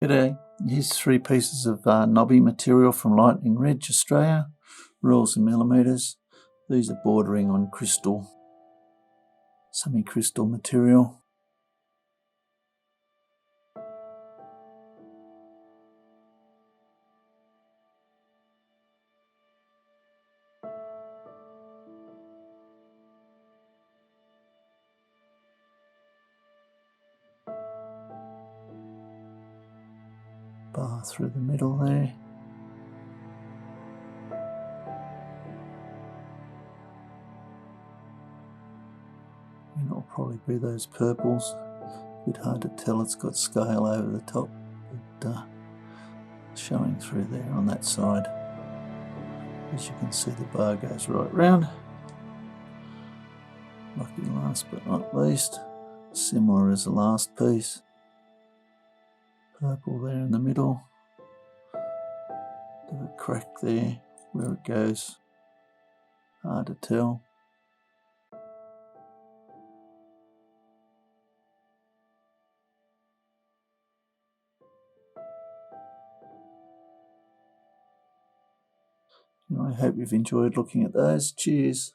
G'day, here's 3 pieces of knobby material from Lightning Ridge, Australia, rules and millimetres. These are bordering on crystal, semi-crystal material. Bar through the middle there. And it'll probably be those purples. A bit hard to tell, it's got scale over the top, but showing through there on that side. As you can see, the bar goes right round. Lucky last but not least, similar as the last piece. Purple there in the middle. Bit of a crack there where it goes. Hard to tell. I hope you've enjoyed looking at those. Cheers.